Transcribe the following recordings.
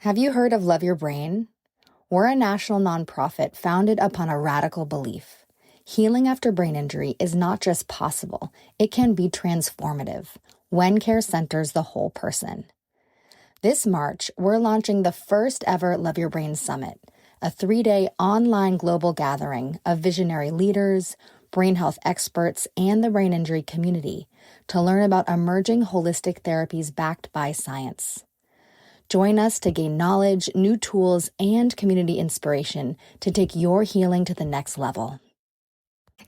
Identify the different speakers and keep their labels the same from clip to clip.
Speaker 1: Have you heard of Love Your Brain? We're a national nonprofit founded upon a radical belief. Healing after brain injury is not just possible, it can be transformative when care centers the whole person. This March, we're launching the first ever Love Your Brain Summit, a 3-day online global gathering of visionary leaders, brain health experts, and the brain injury community to learn about emerging holistic therapies backed by science. Join us to gain knowledge, new tools, and community inspiration to take your healing to the next level.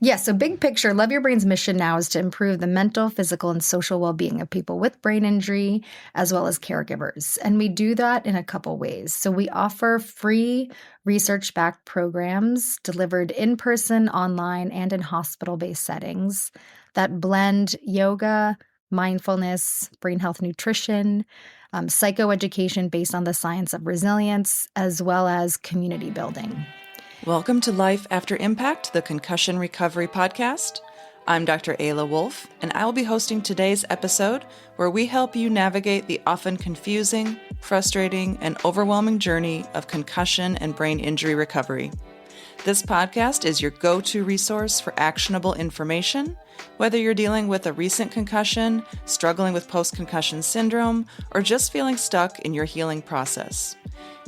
Speaker 1: Yes, so big picture, Love Your Brain's mission now is to improve the mental, physical, and social well-being of people with brain injury, as well as caregivers. And we do that in a couple ways. So we offer free research-backed programs delivered in person, online, and in hospital-based settings that blend yoga, mindfulness, brain health nutrition, psychoeducation based on the science of resilience, as well as community building.
Speaker 2: Welcome to Life After Impact, the Concussion Recovery Podcast. I'm Dr. Ayla Wolf, and I will be hosting today's episode where we help you navigate the often confusing, frustrating, and overwhelming journey of concussion and brain injury recovery. This podcast is your go-to resource for actionable information, whether you're dealing with a recent concussion, struggling with post-concussion syndrome, or just feeling stuck in your healing process.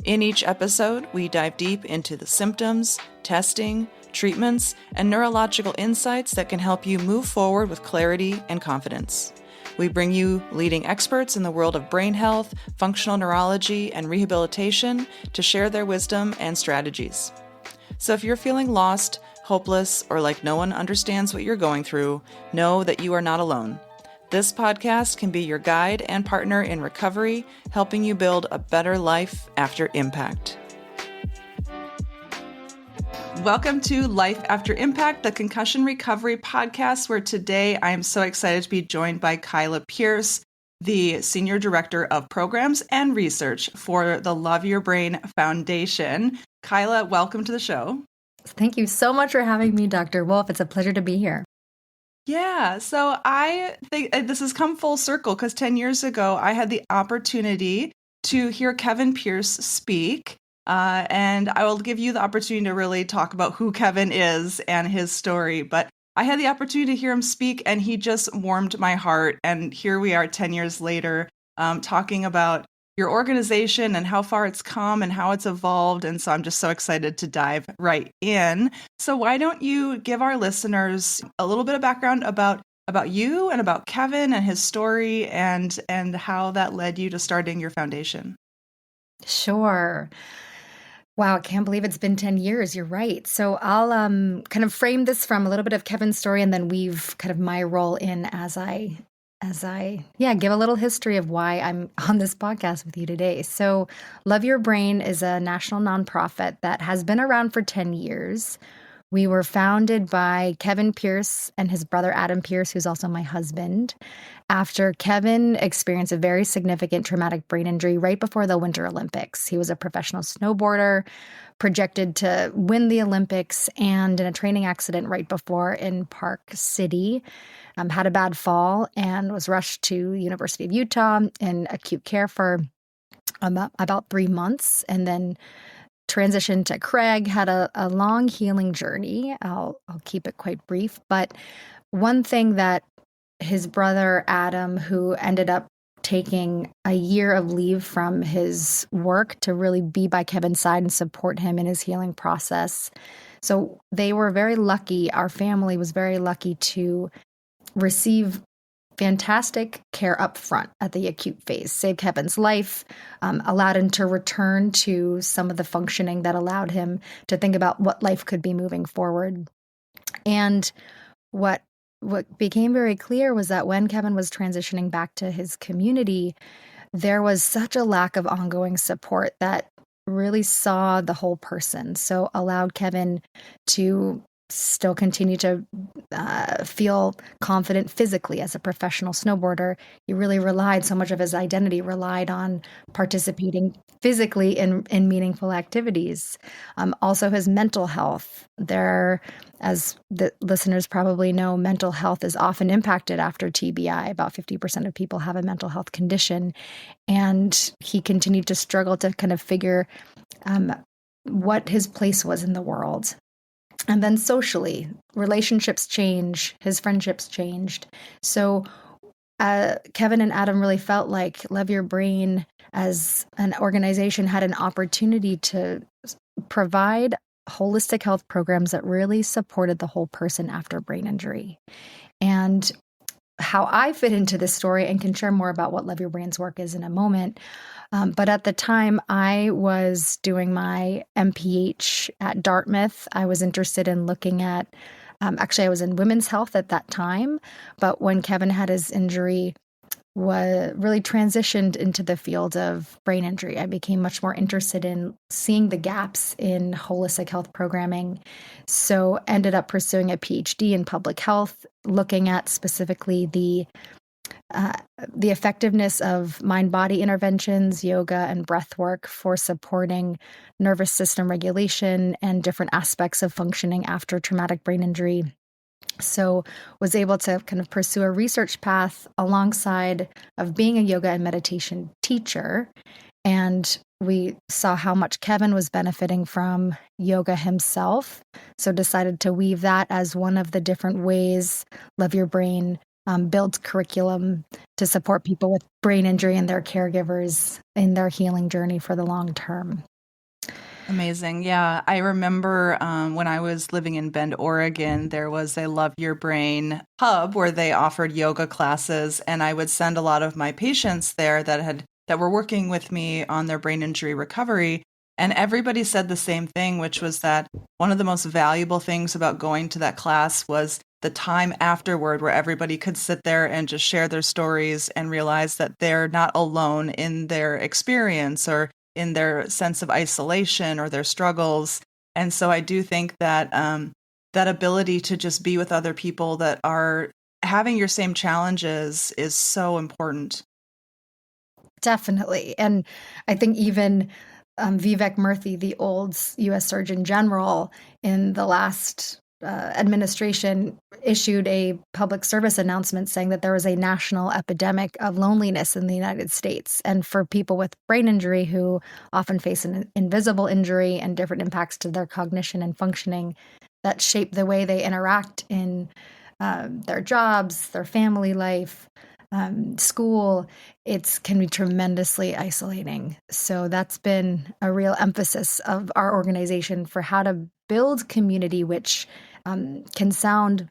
Speaker 2: In each episode, we dive deep into the symptoms, testing, treatments, and neurological insights that can help you move forward with clarity and confidence. We bring you leading experts in the world of brain health, functional neurology, and rehabilitation to share their wisdom and strategies. So if you're feeling lost, hopeless, or like no one understands what you're going through, know that you are not alone. This podcast can be your guide and partner in recovery, helping you build a better life after impact. Welcome to Life After Impact, the Concussion Recovery Podcast, where today I am so excited to be joined by Kyla Pearce, the Senior Director of Programs and Research for the Love Your Brain Foundation. Kyla, welcome to the show.
Speaker 1: Thank you so much for having me, Dr. Wolf. It's a pleasure to be here.
Speaker 2: Yeah, so I think this has come full circle because 10 years ago, I had the opportunity to hear Kevin Pearce speak. And I will give you the opportunity to really talk about who Kevin is and his story. But I had the opportunity to hear him speak, and he just warmed my heart. And here we are 10 years later, talking about your organization and how far it's come and how it's evolved. And so I'm just so excited to dive right in. So why don't you give our listeners a little bit of background about you and about Kevin and his story and how that led you to starting your foundation?
Speaker 1: Sure. Wow, I can't believe it's been 10 years. You're right. So I'll kind of frame this from a little bit of Kevin's story and then weave kind of my role in as I give a little history of why I'm on this podcast with you today. So Love Your Brain is a national nonprofit that has been around for 10 years. We were founded by Kevin Pearce and his brother Adam Pearce, who's also my husband, after Kevin experienced a very significant traumatic brain injury right before the Winter Olympics. He was a professional snowboarder, projected to win the Olympics, and in a training accident right before in Park City, had a bad fall and was rushed to University of Utah in acute care for about 3 months, and then transitioned to Craig, had a long healing journey. I'll keep it quite brief. But one thing that his brother Adam, who ended up taking a year of leave from his work to really be by Kevin's side and support him in his healing process. So they were very lucky. Our family was very lucky to receive fantastic care up front at the acute phase, saved Kevin's life, allowed him to return to some of the functioning that allowed him to think about what life could be moving forward. And what became very clear was that when Kevin was transitioning back to his community, there was such a lack of ongoing support that really saw the whole person. So allowed Kevin to still continue to feel confident physically as a professional snowboarder. He really relied, so much of his identity relied on participating physically in meaningful activities. Also, his mental health. There, as the listeners probably know, mental health is often impacted after TBI. About 50% of people have a mental health condition. And he continued to struggle to kind of figure what his place was in the world. And then socially, relationships change, his friendships changed. So Kevin and Adam really felt like Love Your Brain as an organization had an opportunity to provide holistic health programs that really supported the whole person after brain injury. And how I fit into this story, and can share more about what Love Your Brain's work is in a moment. But at the time, I was doing my MPH at Dartmouth. I was interested in looking at, actually, I was in women's health at that time. But when Kevin had his injury, really transitioned into the field of brain injury. I became much more interested in seeing the gaps in holistic health programming. So ended up pursuing a PhD in public health, looking at specifically the effectiveness of mind-body interventions, yoga, and breath work for supporting nervous system regulation and different aspects of functioning after traumatic brain injury. So was able to kind of pursue a research path alongside of being a yoga and meditation teacher. And we saw how much Kevin was benefiting from yoga himself. So decided to weave that as one of the different ways Love Your Brain builds curriculum to support people with brain injury and their caregivers in their healing journey for the long term.
Speaker 2: Amazing. Yeah. I remember when I was living in Bend, Oregon, there was a Love Your Brain hub where they offered yoga classes. And I would send a lot of my patients there that were working with me on their brain injury recovery. And everybody said the same thing, which was that one of the most valuable things about going to that class was the time afterward where everybody could sit there and just share their stories and realize that they're not alone in their experience or in their sense of isolation or their struggles. And so I do think that that ability to just be with other people that are having your same challenges is so important.
Speaker 1: Definitely. And I think even Vivek Murthy, the old U.S. Surgeon General, in the last administration issued a public service announcement saying that there was a national epidemic of loneliness in the United States. And for people with brain injury who often face an invisible injury and different impacts to their cognition and functioning that shape the way they interact in their jobs, their family life, school, it can be tremendously isolating. So that's been a real emphasis of our organization for how to build community, which can sound,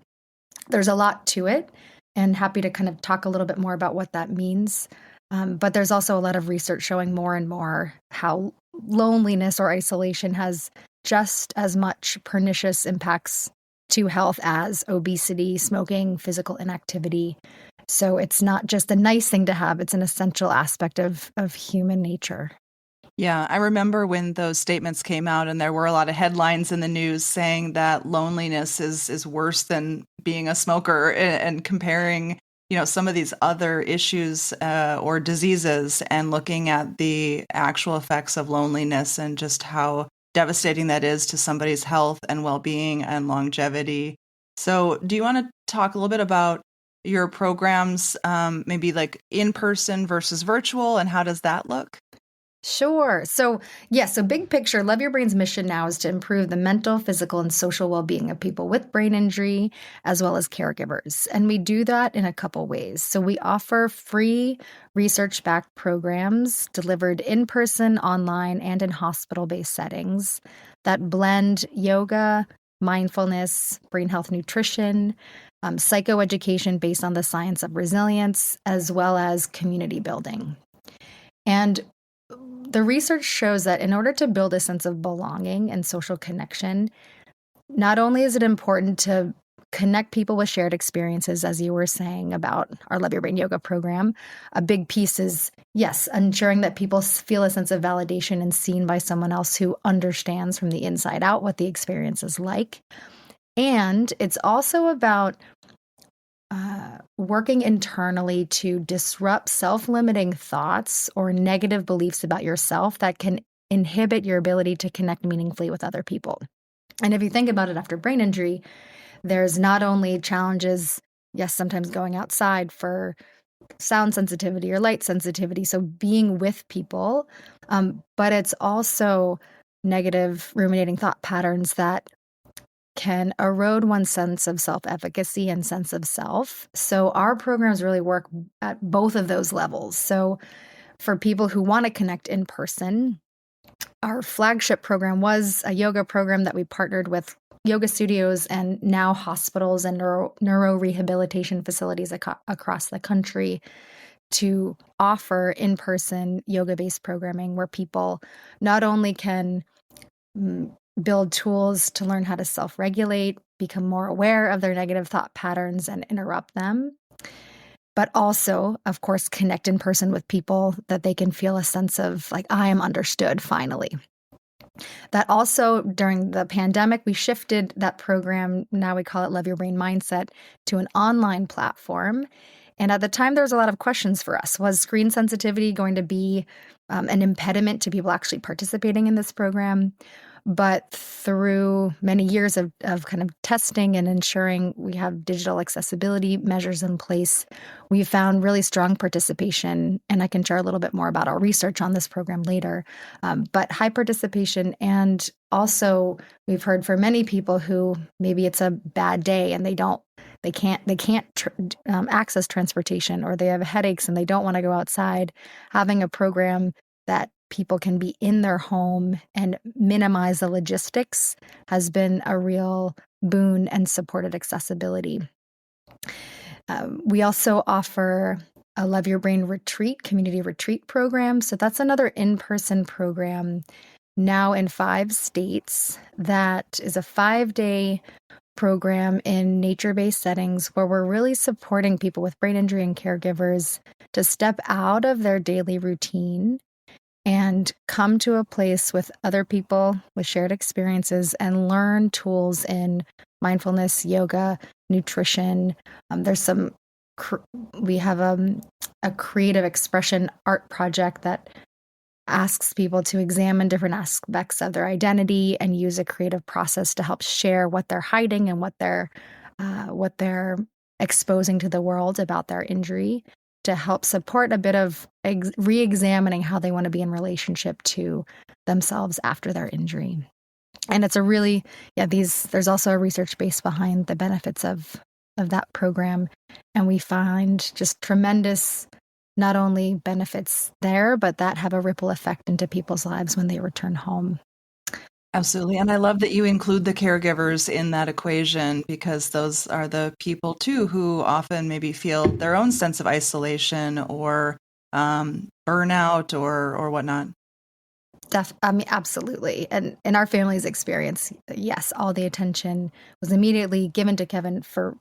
Speaker 1: there's a lot to it, and happy to kind of talk a little bit more about what that means. But there's also a lot of research showing more and more how loneliness or isolation has just as much pernicious impacts to health as obesity, smoking, physical inactivity. So it's not just a nice thing to have, it's an essential aspect of human nature.
Speaker 2: Yeah, I remember when those statements came out and there were a lot of headlines in the news saying that loneliness is worse than being a smoker and comparing, some of these other issues or diseases and looking at the actual effects of loneliness and just how devastating that is to somebody's health and well-being and longevity. So do you want to talk a little bit about your programs, maybe like in person versus virtual, and how does that look?
Speaker 1: Sure. So, yes, so big picture, Love Your Brain's mission now is to improve the mental, physical, and social well-being of people with brain injury, as well as caregivers. And we do that in a couple ways. So we offer free research-backed programs delivered in person, online, and in hospital-based settings that blend yoga, mindfulness, brain health nutrition, psychoeducation based on the science of resilience, as well as community building. And the research shows that in order to build a sense of belonging and social connection, not only is it important to connect people with shared experiences, as you were saying about our Love Your Brain yoga program, a big piece is, yes, ensuring that people feel a sense of validation and seen by someone else who understands from the inside out what the experience is like. And it's also about working internally to disrupt self-limiting thoughts or negative beliefs about yourself that can inhibit your ability to connect meaningfully with other people. And if you think about it after brain injury, there's not only challenges, yes, sometimes going outside for sound sensitivity or light sensitivity, so being with people, but it's also negative ruminating thought patterns that can erode one's sense of self-efficacy and sense of self. So our programs really work at both of those levels. So for people who want to connect in person, our flagship program was a yoga program that we partnered with yoga studios and now hospitals and neuro rehabilitation facilities across the country to offer in-person yoga-based programming where people not only can build tools to learn how to self-regulate, become more aware of their negative thought patterns and interrupt them, but also, of course, connect in person with people that they can feel a sense of like, I am understood finally. That also, during the pandemic, we shifted that program, now we call it Love Your Brain Mindset, to an online platform. And at the time, there was a lot of questions for us. Was screen sensitivity going to be an impediment to people actually participating in this program? But through many years of kind of testing and ensuring we have digital accessibility measures in place, we found really strong participation. And I can share a little bit more about our research on this program later. But high participation, and also we've heard for many people who maybe it's a bad day and they can't access transportation, or they have headaches and they don't want to go outside, having a program that people can be in their home and minimize the logistics has been a real boon and supported accessibility. We also offer a Love Your Brain retreat, community retreat program. So that's another in-person program now in 5 states that is a 5-day program in nature-based settings where we're really supporting people with brain injury and caregivers to step out of their daily routine and come to a place with other people with shared experiences and learn tools in mindfulness, yoga, nutrition. We have a creative expression art project that asks people to examine different aspects of their identity and use a creative process to help share what they're hiding and what they're exposing to the world about their injury, to help support a bit of re-examining how they want to be in relationship to themselves after their injury. And it's a really, there's also a research base behind the benefits of that program. And we find just tremendous, not only benefits there, but that have a ripple effect into people's lives when they return home.
Speaker 2: Absolutely. And I love that you include the caregivers in that equation, because those are the people too who often maybe feel their own sense of isolation or burnout or whatnot.
Speaker 1: Absolutely. And in our family's experience, yes, all the attention was immediately given to Kevin for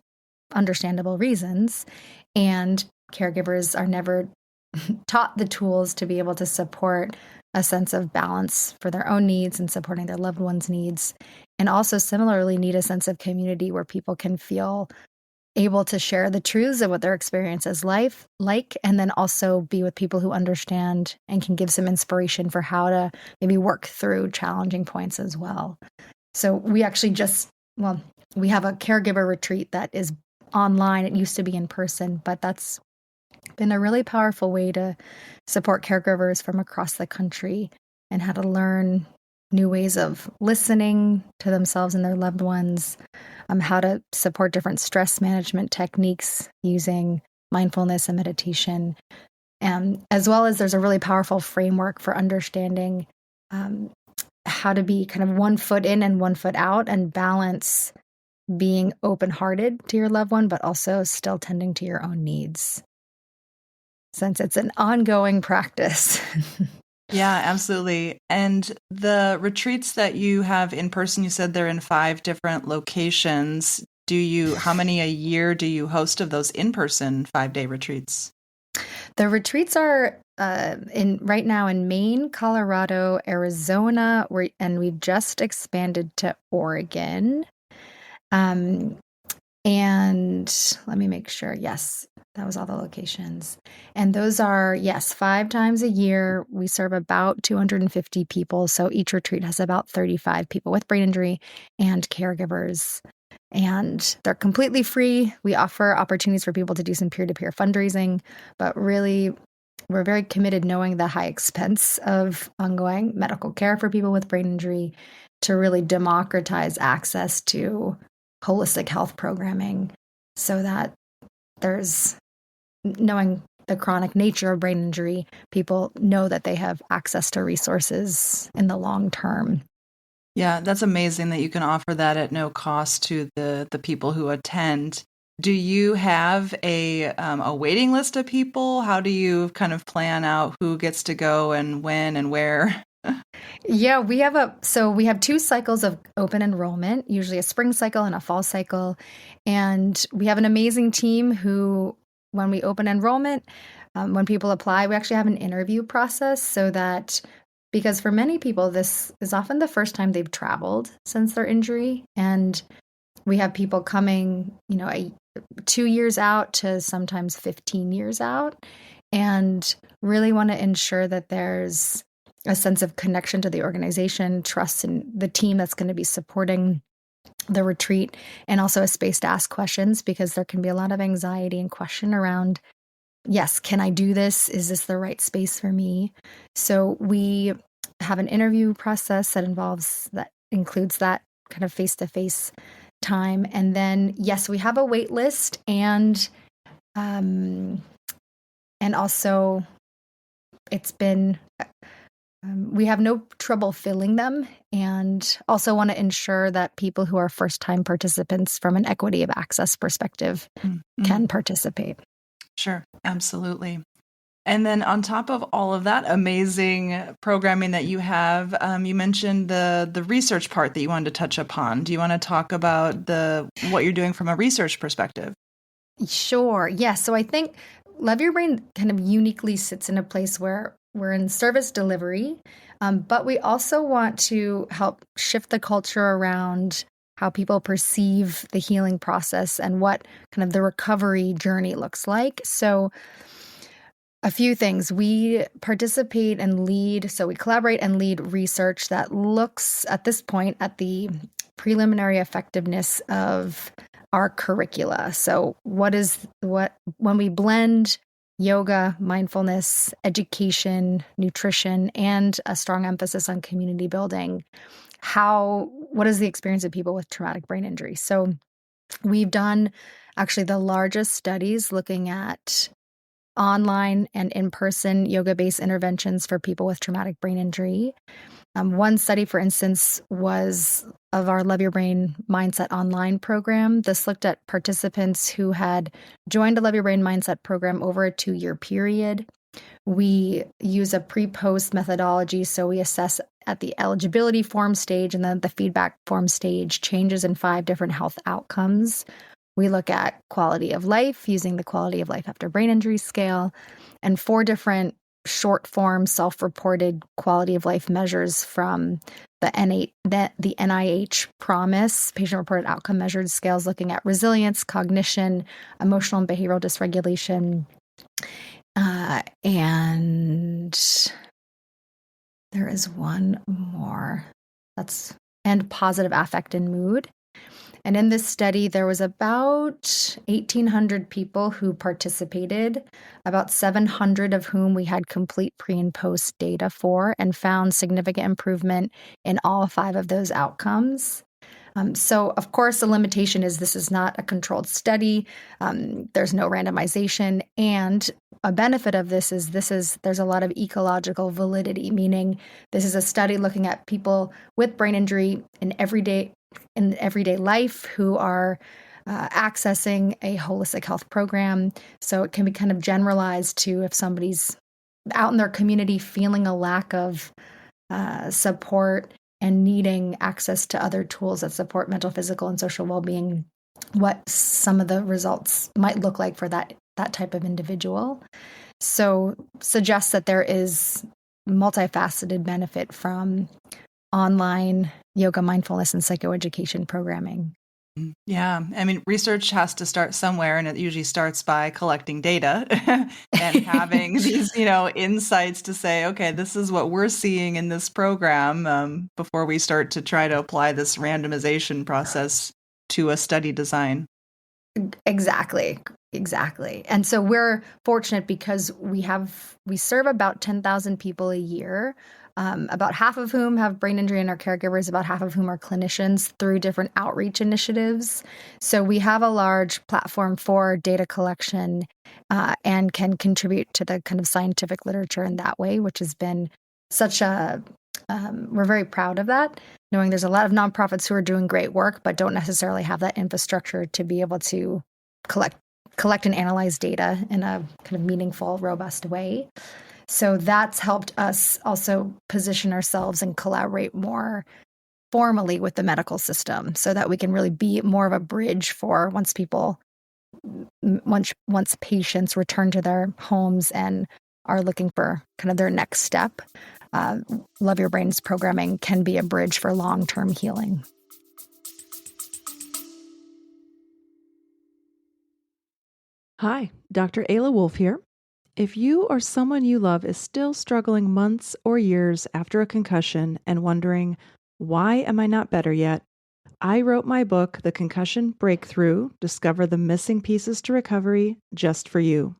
Speaker 1: understandable reasons. And caregivers are never taught the tools to be able to support a sense of balance for their own needs and supporting their loved ones' needs. And also similarly need a sense of community where people can feel able to share the truths of what their experience is like, and then also be with people who understand and can give some inspiration for how to maybe work through challenging points as well. So we actually we have a caregiver retreat that is online. It used to be in person, but that's been a really powerful way to support caregivers from across the country and how to learn new ways of listening to themselves and their loved ones, how to support different stress management techniques using mindfulness and meditation. As well as there's a really powerful framework for understanding how to be kind of one foot in and one foot out and balance being open-hearted to your loved one, but also still tending to your own needs, since it's an ongoing practice.
Speaker 2: Yeah, absolutely. And the retreats that you have in person, you said they're in 5 different locations. How many a year do you host of those in-person 5-day retreats?
Speaker 1: The retreats are right now in Maine, Colorado, Arizona, and we've just expanded to Oregon. Um, and let me make sure. Yes, that was all the locations. And those are, yes, 5 times a year. We serve about 250 people. So each retreat has about 35 people with brain injury and caregivers. And they're completely free. We offer opportunities for people to do some peer-to-peer fundraising, but really, we're very committed knowing the high expense of ongoing medical care for people with brain injury to really democratize access to holistic health programming so that there's knowing the chronic nature of brain injury, people know that they have access to resources in the long term.
Speaker 2: Yeah, that's amazing that you can offer that at no cost to the people who attend. Do you have a waiting list of people? How do you kind of plan out who gets to go and when and where?
Speaker 1: Yeah, we have 2 cycles of open enrollment, usually a spring cycle and a fall cycle. And we have an amazing team who, when we open enrollment, when people apply, we actually have an interview process so that, because for many people, this is often the first time they've traveled since their injury. And we have people coming, 2 years out to sometimes 15 years out, and really want to ensure that there's a sense of connection to the organization, trust in the team that's going to be supporting the retreat, and also a space to ask questions, because there can be a lot of anxiety and question around, yes, can I do this? Is this the right space for me? So we have an interview process that includes that kind of face-to-face time. And then, yes, we have a wait list, and also it's been, we have no trouble filling them, and also want to ensure that people who are first-time participants from an equity of access perspective can participate.
Speaker 2: Sure, absolutely. And then on top of all of that amazing programming that you have, you mentioned the research part that you wanted to touch upon. Do you want to talk about what you're doing from a research perspective?
Speaker 1: Sure. Yes. So I think Love Your Brain kind of uniquely sits in a place where we're in service delivery, but we also want to help shift the culture around how people perceive the healing process and what kind of the recovery journey looks like. So a few things. We participate and lead, so we collaborate and lead research that looks at this point at the preliminary effectiveness of our curricula. So when we blend yoga, mindfulness, education, nutrition, and a strong emphasis on community building, what is the experience of people with traumatic brain injury? So we've done actually the largest studies looking at online and in-person yoga-based interventions for people with traumatic brain injury. One study, for instance, was of our Love Your Brain Mindset online program. This looked at participants who had joined a Love Your Brain Mindset program over a 2-year period. We use a pre-post methodology, so we assess at the eligibility form stage and then the feedback form stage changes in 5 different health outcomes. We look at quality of life using the quality of life after brain injury scale, and 4 different short form self-reported quality of life measures from the NIH Promise patient-reported outcome measured scales looking at resilience, cognition, emotional and behavioral dysregulation, and there is one more. And positive affect and mood. And in this study, there was about 1,800 people who participated, about 700 of whom we had complete pre and post data for, and found significant improvement in all 5 of those outcomes. So, of course, the limitation is this is not a controlled study. There's no randomization. And a benefit of this is there's a lot of ecological validity, meaning this is a study looking at people with brain injury in everyday life who are accessing a holistic health program. So it can be kind of generalized to if somebody's out in their community feeling a lack of support and needing access to other tools that support mental, physical, and social well-being, what some of the results might look like for that type of individual. So suggests that there is multifaceted benefit from online yoga, mindfulness, and psychoeducation programming.
Speaker 2: Yeah. I mean, research has to start somewhere, and it usually starts by collecting data and having these, insights to say, okay, this is what we're seeing in this program, before we start to try to apply this randomization process to a study design.
Speaker 1: Exactly. Exactly. And so we're fortunate because we serve about 10,000 people a year, about half of whom have brain injury and are caregivers, about half of whom are clinicians through different outreach initiatives. So we have a large platform for data collection, and can contribute to the kind of scientific literature in that way, which has been such a, we're very proud of that, knowing there's a lot of nonprofits who are doing great work, but don't necessarily have that infrastructure to be able to collect and analyze data in a kind of meaningful, robust way. So that's helped us also position ourselves and collaborate more formally with the medical system so that we can really be more of a bridge for once patients return to their homes and are looking for kind of their next step. Love Your Brain's programming can be a bridge for long-term healing.
Speaker 3: Hi, Dr. Ayla Wolf here. If you or someone you love is still struggling months or years after a concussion and wondering, why am I not better yet? I wrote my book, The Concussion Breakthrough: Discover the Missing Pieces to Recovery, just for you.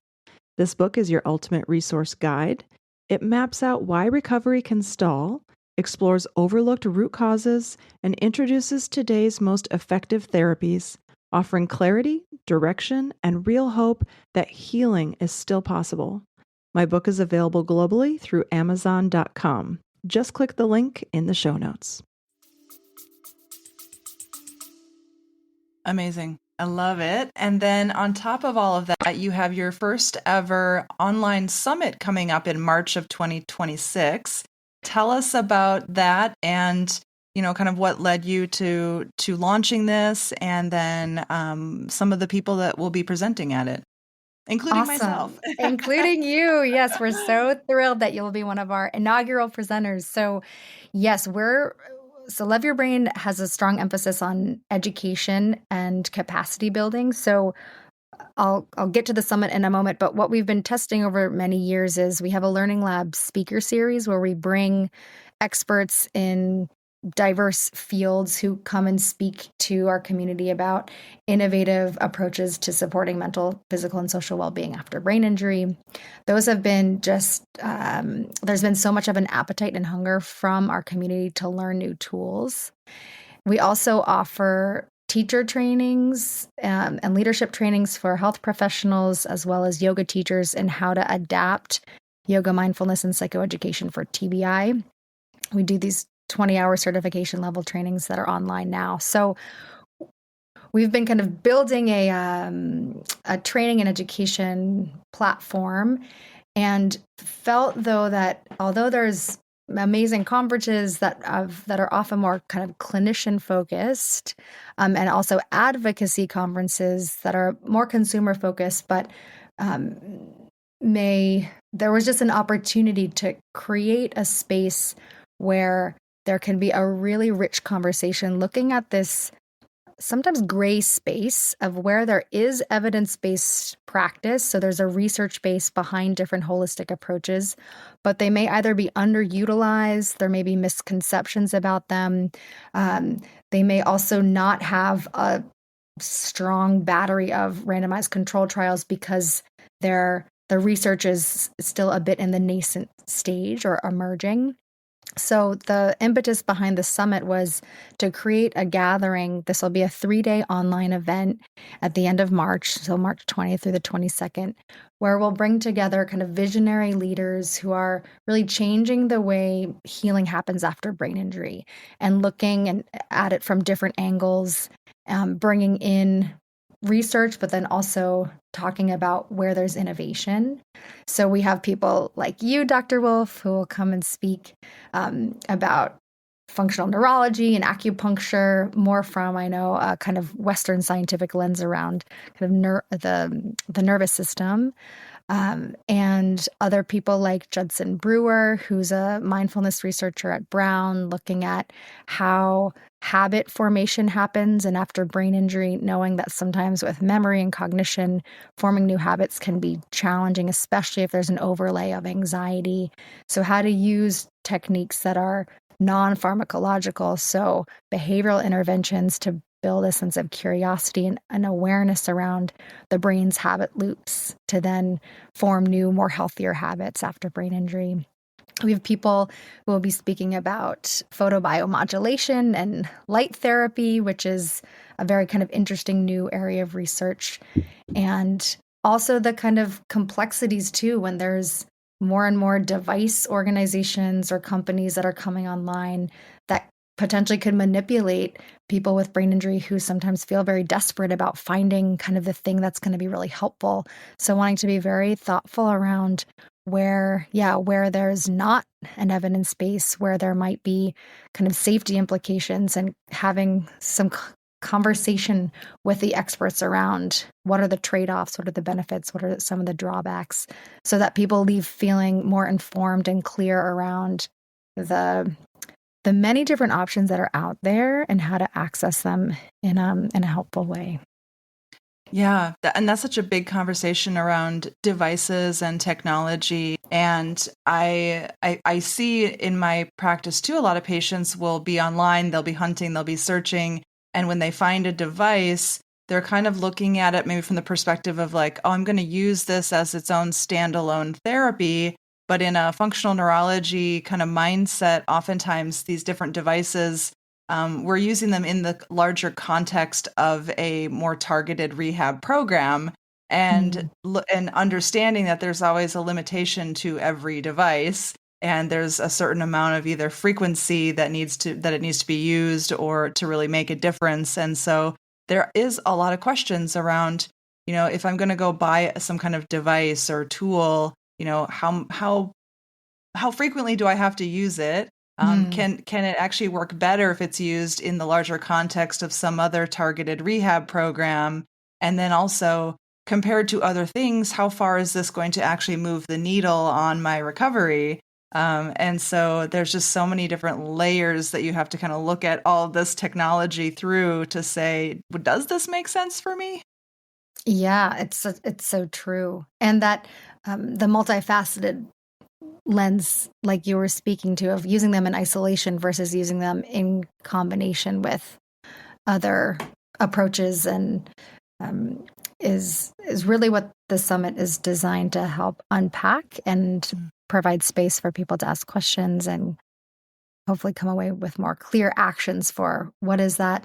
Speaker 3: This book is your ultimate resource guide. It maps out why recovery can stall, explores overlooked root causes, and introduces today's most effective therapies, offering clarity, direction, and real hope that healing is still possible. My book is available globally through Amazon.com. Just click the link in the show notes.
Speaker 2: Amazing. I love it. And then on top of all of that, you have your first ever online summit coming up in March of 2026. Tell us about that and, kind of what led you to launching this, and then some of the people that will be presenting at it, including myself.
Speaker 1: Including you. Yes, we're so thrilled that you'll be one of our inaugural presenters. So, yes, Love Your Brain has a strong emphasis on education and capacity building. So I'll get to the summit in a moment, but what we've been testing over many years is we have a Learning Lab speaker series where we bring experts in diverse fields who come and speak to our community about innovative approaches to supporting mental, physical, and social well-being after brain injury. Those have been there's been so much of an appetite and hunger from our community to learn new tools. We also offer teacher trainings and leadership trainings for health professionals, as well as yoga teachers, in how to adapt yoga, mindfulness, and psychoeducation for TBI. We do these 20-hour certification level trainings that are online now. So we've been kind of building a training and education platform, and felt, though, that although there's amazing conferences that are often more kind of clinician focused, and also advocacy conferences that are more consumer focused, but there was just an opportunity to create a space where there can be a really rich conversation looking at this sometimes gray space of where there is evidence-based practice. So there's a research base behind different holistic approaches, but they may either be underutilized, there may be misconceptions about them. They may also not have a strong battery of randomized control trials because the research is still a bit in the nascent stage or emerging. So the impetus behind the summit was to create a gathering. This will be a 3-day online event at the end of March, so March 20th through the 22nd, where we'll bring together kind of visionary leaders who are really changing the way healing happens after brain injury and looking at it from different angles, bringing in research, but then also talking about where there's innovation. So we have people like you, Dr. Wolf, who will come and speak about functional neurology and acupuncture, more from, I know, a kind of Western scientific lens around kind of the nervous system. And other people like Judson Brewer, who's a mindfulness researcher at Brown, looking at how habit formation happens. And after brain injury, knowing that sometimes with memory and cognition, forming new habits can be challenging, especially if there's an overlay of anxiety. So, how to use techniques that are non-pharmacological, so behavioral interventions to build a sense of curiosity and awareness around the brain's habit loops to then form new, more healthier habits after brain injury. We have people who will be speaking about photobiomodulation and light therapy, which is a very kind of interesting new area of research. And also the kind of complexities too, when there's more and more device organizations or companies that are coming online that potentially could manipulate people with brain injury who sometimes feel very desperate about finding kind of the thing that's going to be really helpful. So wanting to be very thoughtful around where there's not an evidence base, where there might be kind of safety implications, and having some conversation with the experts around what are the trade-offs, what are the benefits, what are some of the drawbacks, so that people leave feeling more informed and clear around the many different options that are out there and how to access them in a helpful way.
Speaker 2: Yeah, and that's such a big conversation around devices and technology. And I see in my practice too, a lot of patients will be online, they'll be hunting, they'll be searching. And when they find a device, they're kind of looking at it maybe from the perspective of like, oh, I'm going to use this as its own standalone therapy. But in a functional neurology kind of mindset, oftentimes these different devices, we're using them in the larger context of a more targeted rehab program, and understanding that there's always a limitation to every device, and there's a certain amount of either frequency that it needs to be used or to really make a difference. And so there is a lot of questions around, if I'm going to go buy some kind of device or tool, how frequently do I have to use it? Can it actually work better if it's used in the larger context of some other targeted rehab program? And then also, compared to other things, how far is this going to actually move the needle on my recovery? And so there's just so many different layers that you have to kind of look at all of this technology through to say, does this make sense for me?
Speaker 1: Yeah, it's so true. And that the multifaceted lens, like you were speaking to, of using them in isolation versus using them in combination with other approaches, and is really what the summit is designed to help unpack and provide space for people to ask questions and hopefully come away with more clear actions for what is the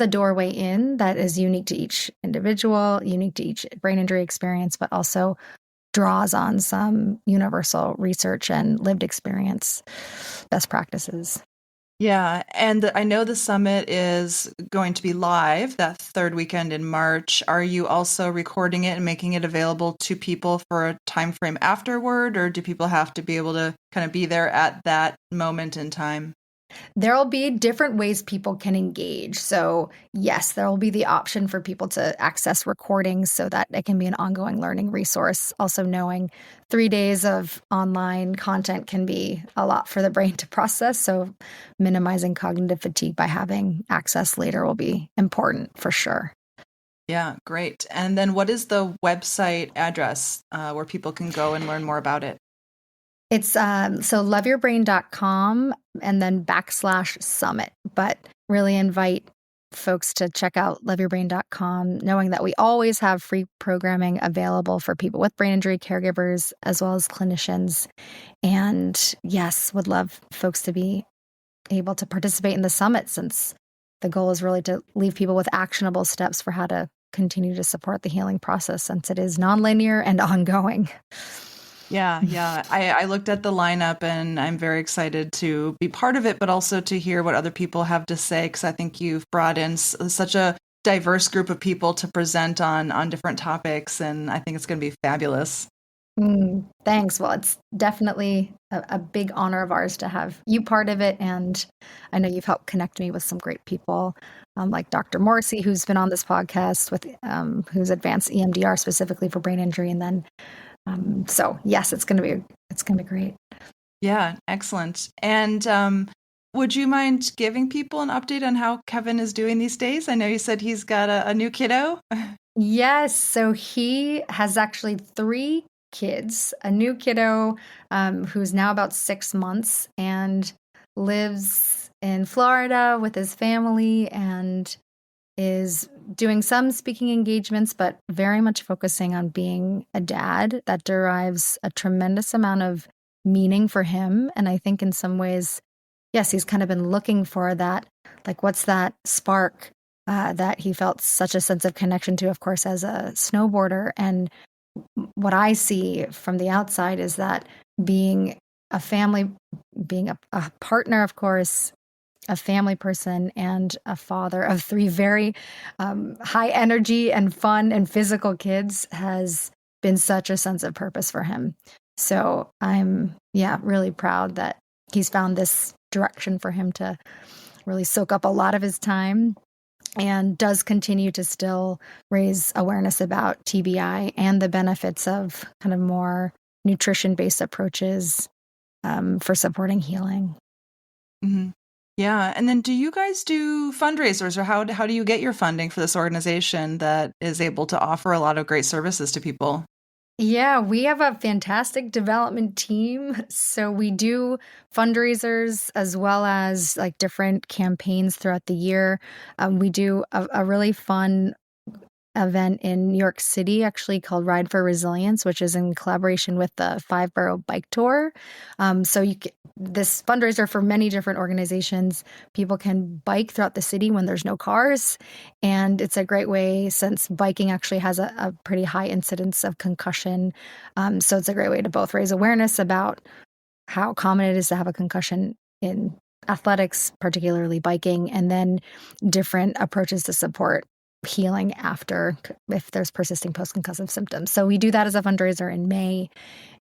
Speaker 1: doorway in that is unique to each individual, unique to each brain injury experience, but also draws on some universal research and lived experience best practices.
Speaker 2: Yeah, and I know the summit is going to be live that third weekend in March. Are you also recording it and making it available to people for a time frame afterward, or do people have to be able to kind of be there at that moment in time?
Speaker 1: There'll be different ways people can engage. So yes, there will be the option for people to access recordings so that it can be an ongoing learning resource. Also knowing 3 days of online content can be a lot for the brain to process. So minimizing cognitive fatigue by having access later will be important for sure.
Speaker 2: Yeah, great. And then what is the website address where people can go and learn more about it?
Speaker 1: It's so loveyourbrain.com and then /summit, but really invite folks to check out loveyourbrain.com, knowing that we always have free programming available for people with brain injury, caregivers, as well as clinicians. And yes, would love folks to be able to participate in the summit, since the goal is really to leave people with actionable steps for how to continue to support the healing process, since it is nonlinear and ongoing.
Speaker 2: Yeah. I looked at the lineup and I'm very excited to be part of it, but also to hear what other people have to say, because I think you've brought in such a diverse group of people to present on different topics, and I think it's going to be fabulous.
Speaker 1: Thanks. Well, it's definitely a big honor of ours to have you part of it, and I know you've helped connect me with some great people, like Dr. Morrissey, who's been on this podcast with who's advanced EMDR specifically for brain injury, and then so yes, it's going to be great.
Speaker 2: Yeah, excellent. And Would you mind giving people an update on how Kevin is doing these days? I know you said he's got a new kiddo.
Speaker 1: Yes, so he has actually three kids, a new kiddo who's now about 6 months and lives in Florida with his family and is doing some speaking engagements, but very much focusing on being a dad. That derives a tremendous amount of meaning for him. And I think in some ways, yes, he's kind of been looking for that, like, what's that spark that he felt such a sense of connection to, of course, as a snowboarder. And what I see from the outside is that being a family, being a partner, of course, a family person, and a father of three very high energy and fun and physical kids has been such a sense of purpose for him. So I'm, really proud that he's found this direction for him to really soak up a lot of his time, and does continue to still raise awareness about TBI and the benefits of kind of more nutrition-based approaches for supporting healing.
Speaker 2: Mm-hmm. Yeah. And then do you guys do fundraisers, or how do you get your funding for this organization that is able to offer a lot of great services to people?
Speaker 1: Yeah, we have a fantastic development team. So we do fundraisers as well as like different campaigns throughout the year. We do a really fun event in New York City, actually called Ride for Resilience, which is in collaboration with the Five Borough Bike Tour. So this fundraiser for many different organizations. People can bike throughout the city when there's no cars, and it's a great way, since biking actually has a pretty high incidence of concussion. So it's a great way to both raise awareness about how common it is to have a concussion in athletics, particularly biking, and then different approaches to support healing after, if there's persisting post-concussive symptoms. So we do that as a fundraiser in May,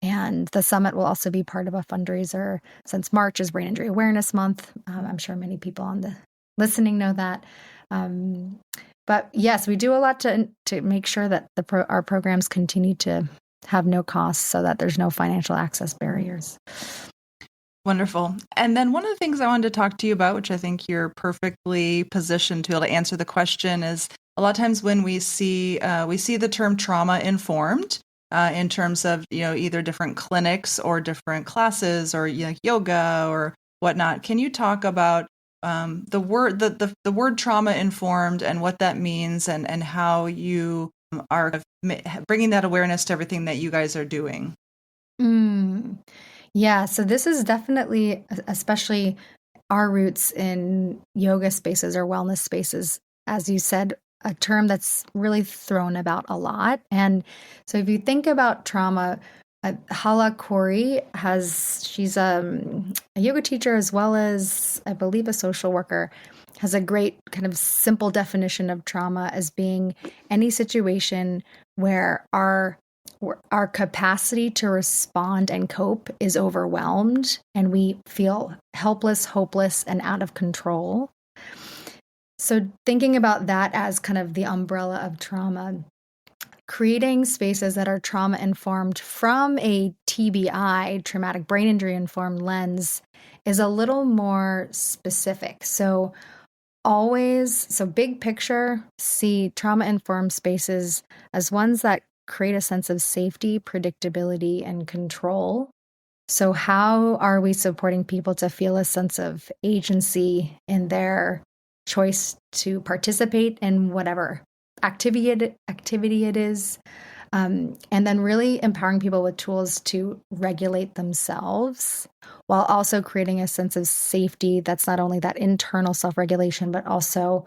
Speaker 1: and the summit will also be part of a fundraiser since March is Brain Injury Awareness Month. I'm sure many people on the listening know that. But yes, we do a lot to make sure that our programs continue to have no costs, so that there's no financial access barriers.
Speaker 2: Wonderful. And then one of the things I wanted to talk to you about, which I think you're perfectly positioned to be able to answer the question, is a lot of times when we see the term trauma informed in terms of either different clinics or different classes or yoga or whatnot. Can you talk about the word trauma informed and what that means, and how you are bringing that awareness to everything that you guys are doing?
Speaker 1: Yeah, so this is definitely, especially our roots in yoga spaces or wellness spaces, as you said, a term that's really thrown about a lot. And so if you think about trauma, Hala Corey she's a yoga teacher as well as, I believe, a social worker, has a great kind of simple definition of trauma as being any situation where our capacity to respond and cope is overwhelmed, and we feel helpless, hopeless, and out of control. So thinking about that as kind of the umbrella of trauma, creating spaces that are trauma informed from a TBI, traumatic brain injury informed lens, is a little more specific. So big picture, see trauma informed spaces as ones that create a sense of safety, predictability, and control. So how are we supporting people to feel a sense of agency in their choice to participate in whatever activity it is? And then really empowering people with tools to regulate themselves, while also creating a sense of safety that's not only that internal self-regulation, but also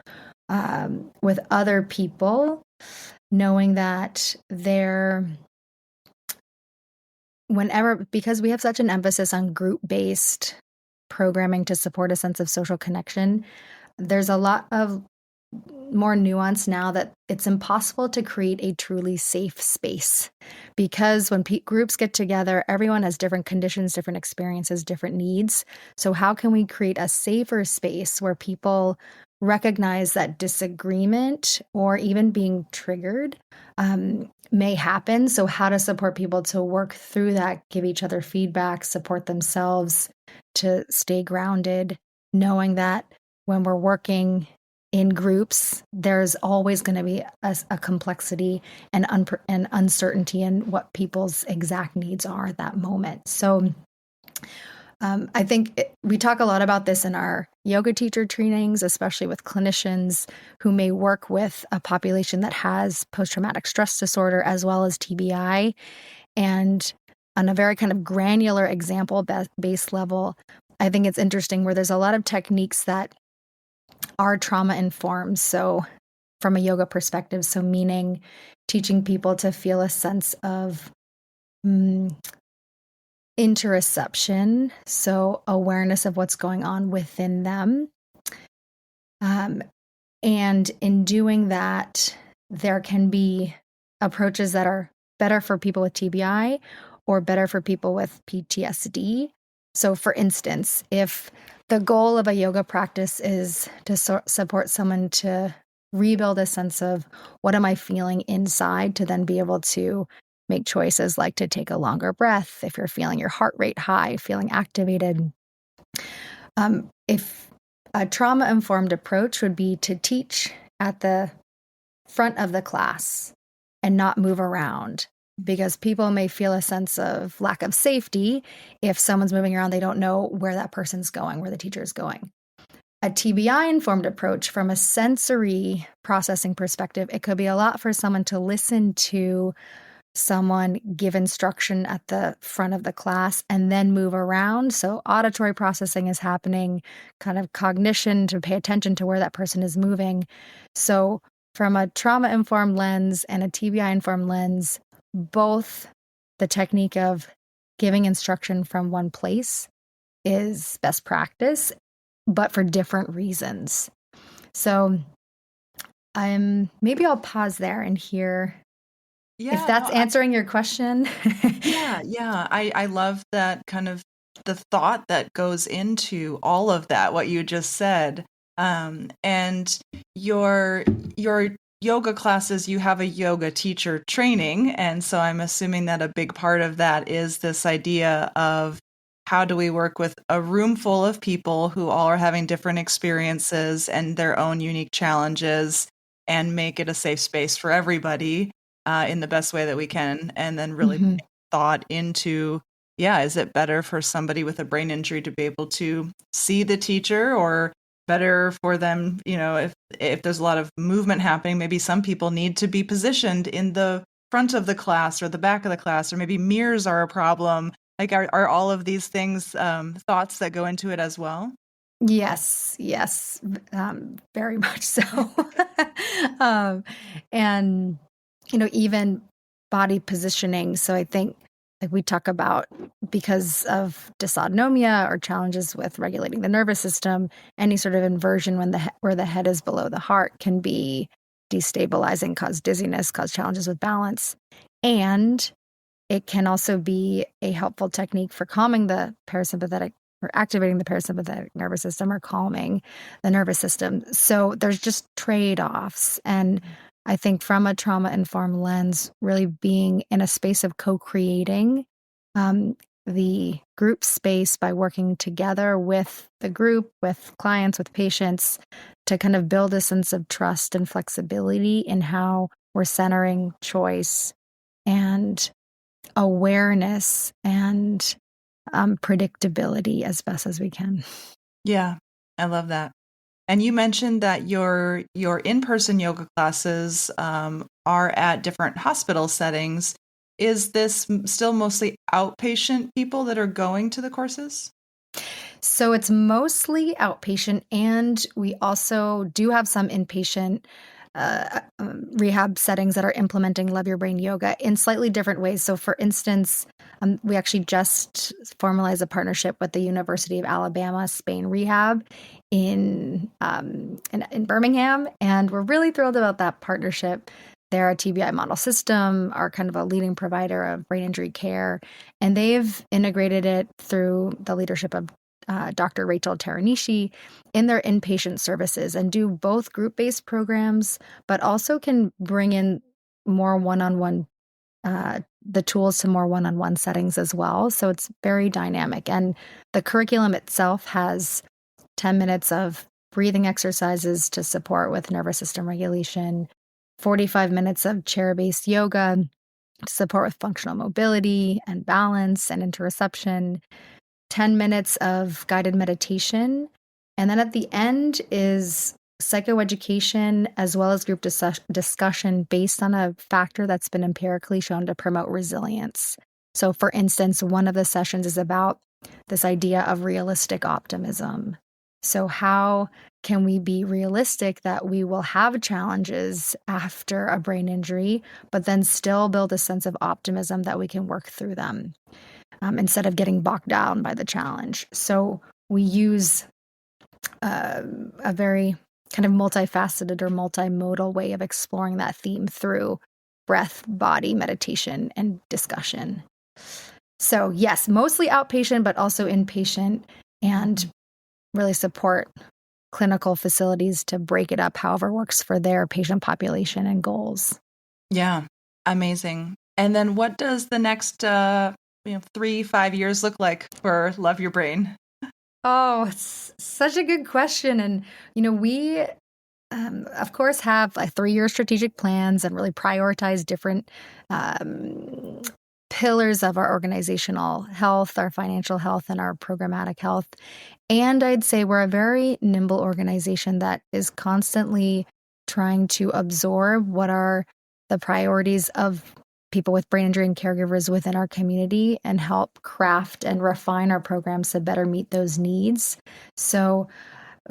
Speaker 1: with other people, knowing that because we have such an emphasis on group-based programming to support a sense of social connection, there's a lot of more nuance now that it's impossible to create a truly safe space, because when groups get together, everyone has different conditions, different experiences, different needs. So how can we create a safer space where people recognize that disagreement or even being triggered may happen? So how to support people to work through that, give each other feedback, support themselves to stay grounded, knowing that when we're working in groups, there's always going to be a complexity and uncertainty in what people's exact needs are at that moment. So I think we talk a lot about this in our yoga teacher trainings, especially with clinicians who may work with a population that has post-traumatic stress disorder as well as TBI. And on a very kind of granular example based level, I think it's interesting where there's a lot of techniques that are trauma informed. So from a yoga perspective, so meaning teaching people to feel a sense of interoception, so awareness of what's going on within them. And in doing that, there can be approaches that are better for people with TBI or better for people with PTSD. So, for instance, if the goal of a yoga practice is to support someone to rebuild a sense of what am I feeling inside to then be able to make choices like to take a longer breath, if you're feeling your heart rate high, feeling activated. If a trauma-informed approach would be to teach at the front of the class and not move around, because people may feel a sense of lack of safety. If someone's moving around, they don't know where that person's going, where the teacher is going. A TBI-informed approach from a sensory processing perspective, it could be a lot for someone to listen to someone give instruction at the front of the class and then move around. So auditory processing is happening, kind of cognition to pay attention to where that person is moving. So from a trauma-informed lens and a TBI-informed lens, both the technique of giving instruction from one place is best practice, but for different reasons. So maybe I'll pause there and hear if that's answering your question.
Speaker 2: Yeah. I love that kind of the thought that goes into all of that, what you just said. And your yoga classes, you have a yoga teacher training. And so I'm assuming that a big part of that is this idea of how do we work with a room full of people who all are having different experiences and their own unique challenges and make it a safe space for everybody in the best way that we can. And then really put thought into, is it better for somebody with a brain injury to be able to see the teacher, or better for them, if there's a lot of movement happening, maybe some people need to be positioned in the front of the class or the back of the class, or maybe mirrors are a problem. Like, are all of these things thoughts that go into it as well?
Speaker 1: Yes, very much so. And, even body positioning. So I think, like we talk about, because of dysautonomia or challenges with regulating the nervous system, any sort of inversion where the head is below the heart can be destabilizing, cause dizziness, cause challenges with balance. And it can also be a helpful technique for calming the parasympathetic or activating the parasympathetic nervous system or calming the nervous system. So there's just trade-offs. And I think from a trauma-informed lens, really being in a space of co-creating the group space by working together with the group, with clients, with patients, to kind of build a sense of trust and flexibility in how we're centering choice and awareness and predictability as best as we can.
Speaker 2: Yeah, I love that. And you mentioned that your in-person yoga classes are at different hospital settings. Is this still mostly outpatient people that are going to the courses?
Speaker 1: So it's mostly outpatient, and we also do have some inpatient rehab settings that are implementing Love Your Brain yoga in slightly different ways. So for instance, we actually just formalized a partnership with the University of Alabama Spain Rehab in Birmingham, and we're really thrilled about that partnership. They're a TBI model system, are kind of a leading provider of brain injury care, and they've integrated it through the leadership of Dr. Rachel Teranishi in their inpatient services, and do both group-based programs, but also can bring in more one-on-one, the tools to more one-on-one settings as well. So it's very dynamic. And the curriculum itself has 10 minutes of breathing exercises to support with nervous system regulation, 45 minutes of chair-based yoga to support with functional mobility and balance and interoception, 10 minutes of guided meditation. And then at the end is psychoeducation as well as group discussion based on a factor that's been empirically shown to promote resilience. So, for instance, one of the sessions is about this idea of realistic optimism. So, how can we be realistic that we will have challenges after a brain injury, but then still build a sense of optimism that we can work through them instead of getting bogged down by the challenge? So, we use a very kind of multifaceted or multimodal way of exploring that theme through breath, body, meditation, and discussion. So yes, mostly outpatient, but also inpatient, and really support clinical facilities to break it up however works for their patient population and goals.
Speaker 2: Yeah, amazing. And then what does the next 3-5 years look like for Love Your Brain?
Speaker 1: Oh, it's such a good question. And, we, of course, have 3-year strategic plans and really prioritize different pillars of our organizational health, our financial health, and our programmatic health. And I'd say we're a very nimble organization that is constantly trying to absorb what are the priorities of people with brain injury and caregivers within our community and help craft and refine our programs to better meet those needs. So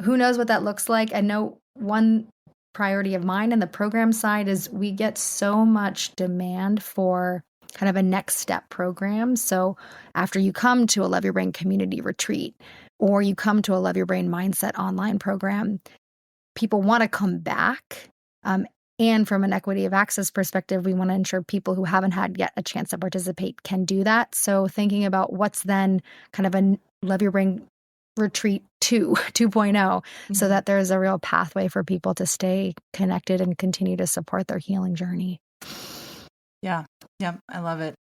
Speaker 1: who knows what that looks like? I know one priority of mine in the program side is we get so much demand for kind of a next step program. So after you come to a Love Your Brain community retreat or you come to a Love Your Brain mindset online program, people want to come back. And from an equity of access perspective, we want to ensure people who haven't had yet a chance to participate can do that. So thinking about what's then kind of a Love Your Brain retreat 2.0, so that there's a real pathway for people to stay connected and continue to support their healing journey.
Speaker 2: Yeah, I love it.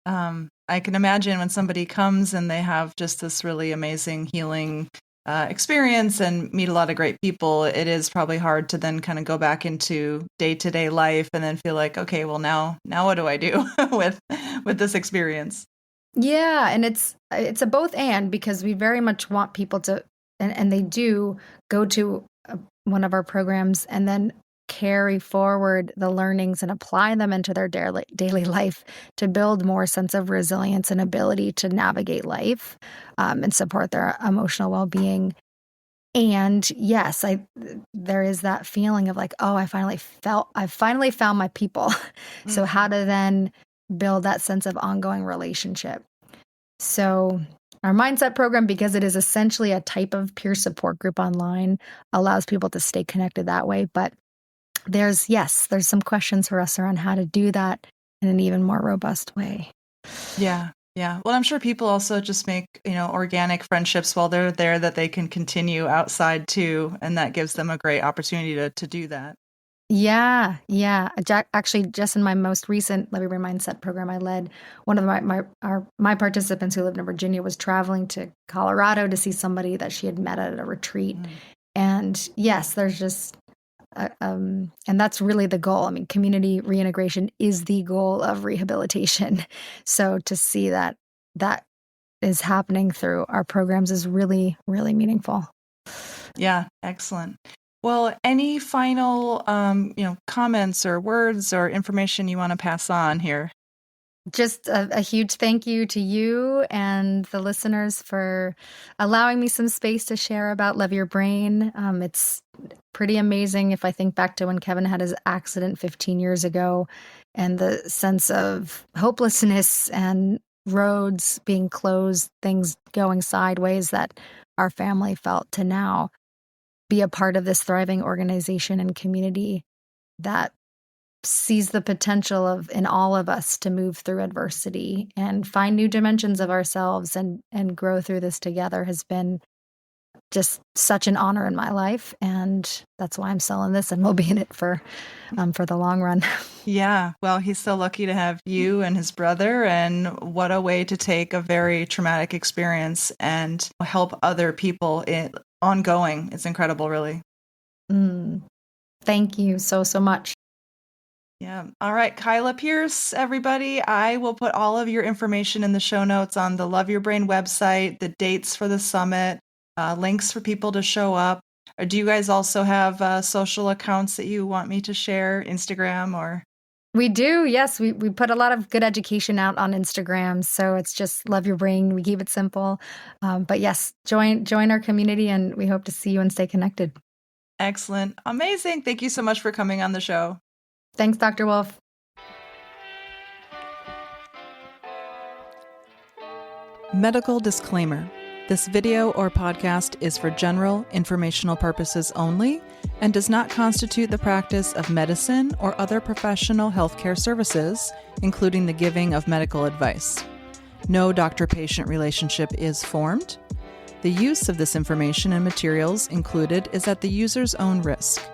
Speaker 2: I can imagine when somebody comes and they have just this really amazing healing experience and meet a lot of great people, it is probably hard to then kind of go back into day-to-day life and then feel like, okay, well now what do I do with this experience?
Speaker 1: Yeah, and it's a both and, because we very much want people to, and they do go to one of our programs and then carry forward the learnings and apply them into their daily life to build more sense of resilience and ability to navigate life and support their emotional well-being. And yes, there is that feeling of like, oh, I finally found my people. So how to then build that sense of ongoing relationship. So our mindset program, because it is essentially a type of peer support group online, allows people to stay connected that way. But there's some questions for us around how to do that in an even more robust way.
Speaker 2: Yeah. Well, I'm sure people also just make, organic friendships while they're there that they can continue outside too. And that gives them a great opportunity to do that.
Speaker 1: Yeah. Actually, just in my most recent Love Your Brain Mindset program, I led one of my participants who lived in Virginia was traveling to Colorado to see somebody that she had met at a retreat. And yes, there's just, and that's really the goal. I mean, community reintegration is the goal of rehabilitation. So to see that is happening through our programs is really, really meaningful.
Speaker 2: Yeah, excellent. Well, any final, comments or words or information you want to pass on here?
Speaker 1: Just a huge thank you to you and the listeners for allowing me some space to share about Love Your Brain. It's pretty amazing if I think back to when Kevin had his accident 15 years ago and the sense of hopelessness and roads being closed, things going sideways that our family felt, to now be a part of this thriving organization and community that sees the potential in all of us to move through adversity and find new dimensions of ourselves and grow through this together has been just such an honor in my life. And that's why I'm still in this and will be in it for the long run.
Speaker 2: Yeah. Well, he's so lucky to have you and his brother, and what a way to take a very traumatic experience and help other people ongoing. It's incredible, really.
Speaker 1: Mm, thank you so, so much.
Speaker 2: Yeah. All right, Kyla Pearce, everybody. I will put all of your information in the show notes on the Love Your Brain website, the dates for the summit, links for people to show up. Or do you guys also have social accounts that you want me to share, Instagram or?
Speaker 1: We do, yes. We put a lot of good education out on Instagram, so it's just Love Your Brain. We keep it simple, but yes, join our community, and we hope to see you and stay connected.
Speaker 2: Excellent. Amazing. Thank you so much for coming on the show.
Speaker 1: Thanks, Dr. Wolf.
Speaker 3: Medical disclaimer. This video or podcast is for general informational purposes only and does not constitute the practice of medicine or other professional healthcare services, including the giving of medical advice. No doctor-patient relationship is formed. The use of this information and materials included is at the user's own risk.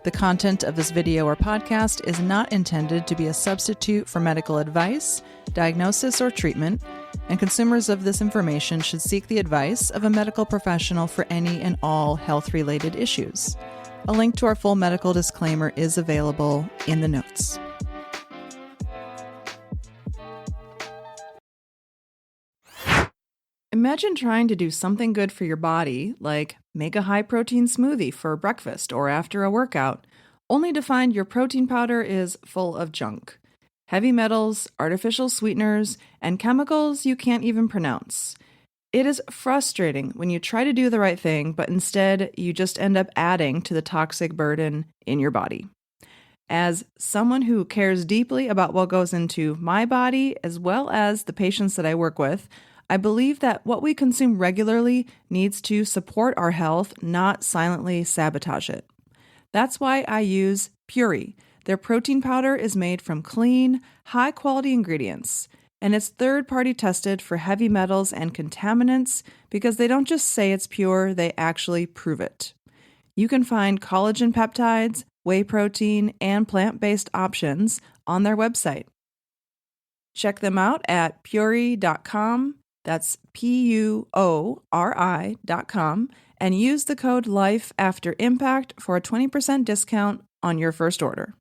Speaker 3: The content of this video or podcast is not intended to be a substitute for medical advice, diagnosis, or treatment, and consumers of this information should seek the advice of a medical professional for any and all health-related issues. A link to our full medical disclaimer is available in the notes. Imagine trying to do something good for your body, like make a high-protein smoothie for breakfast or after a workout, only to find your protein powder is full of junk. Heavy metals, artificial sweeteners, and chemicals you can't even pronounce. It is frustrating when you try to do the right thing, but instead you just end up adding to the toxic burden in your body. As someone who cares deeply about what goes into my body, as well as the patients that I work with, I believe that what we consume regularly needs to support our health, not silently sabotage it. That's why I use Puri. Their protein powder is made from clean, high-quality ingredients, and it's third-party tested for heavy metals and contaminants because they don't just say it's pure, they actually prove it. You can find collagen peptides, whey protein, and plant-based options on their website. Check them out at puri.com. That's PUORI.com, and use the code LIFEAFTERIMPACT for a 20% discount on your first order.